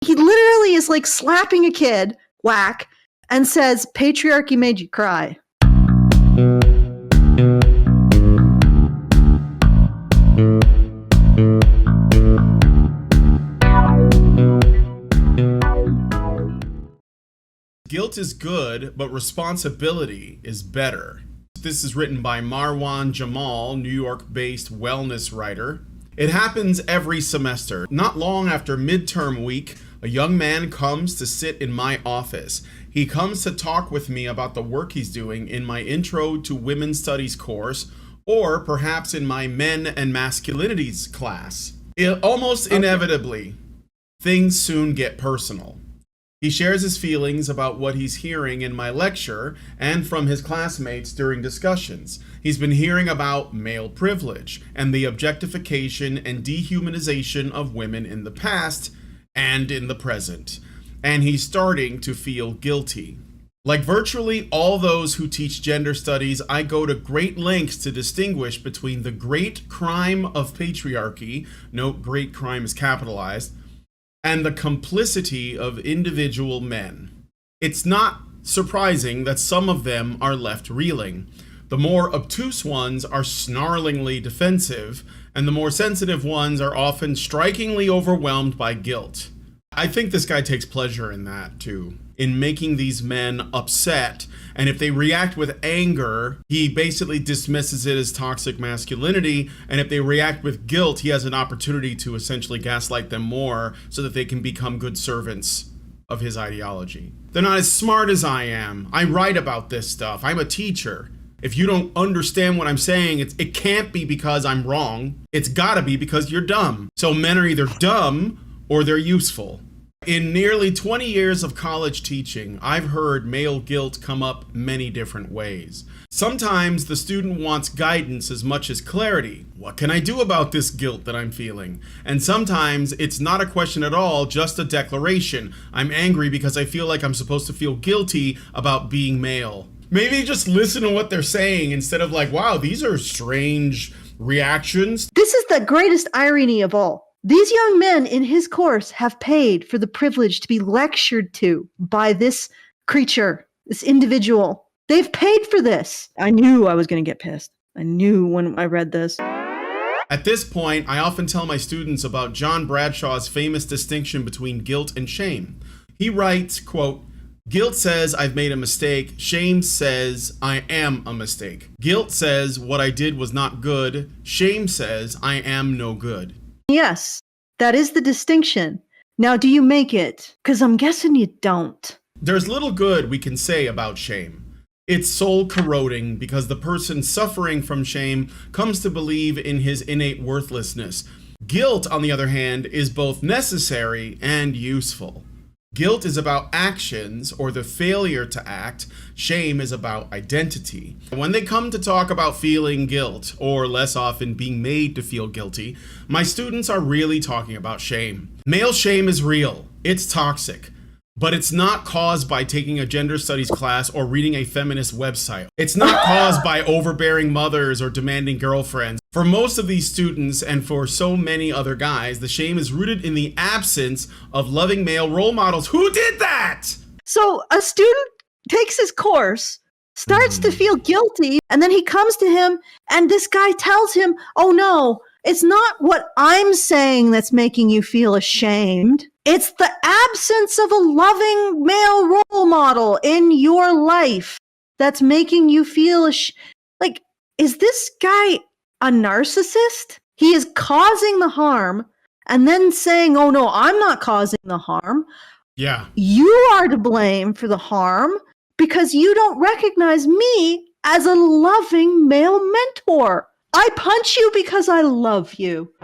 He literally is like slapping a kid, whack, and says, patriarchy made you cry. Guilt is good, but responsibility is better. This is written by Marwan Jamal, New York-based wellness writer. It happens every semester. Not long after midterm week, a young man comes to sit in my office. He comes to talk with me about the work he's doing in my Intro to Women's Studies course, or perhaps in my Men and Masculinities class. Almost inevitably, things soon get personal. He shares his feelings about what he's hearing in my lecture and from his classmates during discussions. He's been hearing about male privilege and the objectification and dehumanization of women in the past and in the present. And he's starting to feel guilty. Like virtually all those who teach gender studies, I go to great lengths to distinguish between the great crime of patriarchy, note great crime is capitalized, and the complicity of individual men. It's not surprising that some of them are left reeling. The more obtuse ones are snarlingly defensive, and the more sensitive ones are often strikingly overwhelmed by guilt. I think this guy takes pleasure in that too, in making these men upset, and if they react with anger, he basically dismisses it as toxic masculinity, and if they react with guilt, he has an opportunity to essentially gaslight them more so that they can become good servants of his ideology. They're not as smart as I am. I write about this stuff. I'm a teacher. If you don't understand what I'm saying, it can't be because I'm wrong. It's gotta be because you're dumb. So men are either dumb or they're useful. In nearly 20 years of college teaching, I've heard male guilt come up many different ways. Sometimes the student wants guidance as much as clarity. What can I do about this guilt that I'm feeling? And sometimes it's not a question at all, just a declaration. I'm angry because I feel like I'm supposed to feel guilty about being male. Maybe just listen to what they're saying instead of like, wow, these are strange reactions. This is the greatest irony of all. These young men in his course have paid for the privilege to be lectured to by this creature, this individual. They've paid for this. I knew I was going to get pissed. I knew when I read this. At this point, I often tell my students about John Bradshaw's famous distinction between guilt and shame. He writes, quote, "Guilt says I've made a mistake. Shame says I am a mistake. Guilt says what I did was not good. Shame says I am no good." Yes, that is the distinction. Now, do you make it? Because I'm guessing you don't. There's little good we can say about shame. It's soul corroding because the person suffering from shame comes to believe in his innate worthlessness. Guilt, on the other hand, is both necessary and useful. Guilt is about actions or the failure to act. Shame is about identity. When they come to talk about feeling guilt, or less often being made to feel guilty, my students are really talking about shame. Male shame is real. It's toxic. But it's not caused by taking a gender studies class or reading a feminist website. It's not caused by overbearing mothers or demanding girlfriends. For most of these students, and for so many other guys, the shame is rooted in the absence of loving male role models. Who did that? So a student takes his course, starts to feel guilty, and then he comes to him, and this guy tells him, oh no, it's not what I'm saying that's making you feel ashamed. It's the absence of a loving male role model in your life that's making you feel like, is this guy a narcissist? He is causing the harm and then saying, oh no, I'm not causing the harm. Yeah. You are to blame for the harm because you don't recognize me as a loving male mentor. I punch you because I love you.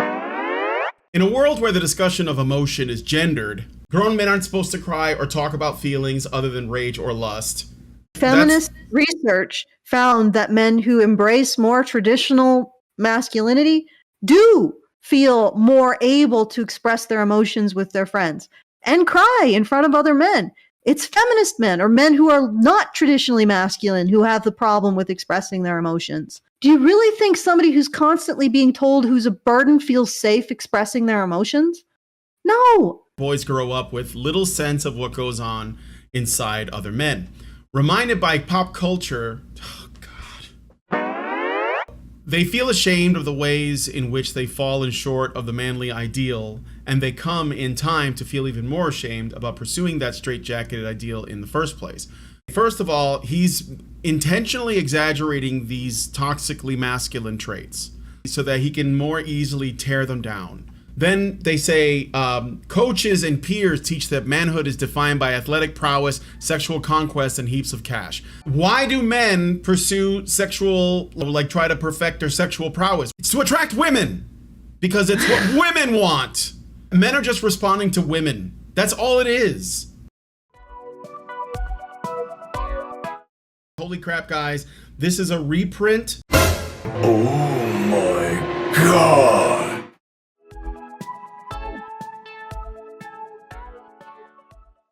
In a world where the discussion of emotion is gendered, grown men aren't supposed to cry or talk about feelings other than rage or lust. Feminist research found that men who embrace more traditional masculinity do feel more able to express their emotions with their friends and cry in front of other men. It's feminist men or men who are not traditionally masculine who have the problem with expressing their emotions. Do you really think somebody who's constantly being told who's a burden feels safe expressing their emotions? No, Boys grow up with little sense of what goes on inside other men. Reminded by pop culture, oh God, they feel ashamed of the ways in which they've fallen short of the manly ideal, and they come in time to feel even more ashamed about pursuing that straitjacketed ideal in the first place. First of all, he's intentionally exaggerating these toxically masculine traits so that he can more easily tear them down. Then they say coaches and peers teach that manhood is defined by athletic prowess, sexual conquest, and heaps of cash. Why do men pursue try to perfect their sexual prowess? It's to attract women, because it's what women want. Men are just responding to women. That's all it is. Holy crap, guys. This is a reprint. Oh my God.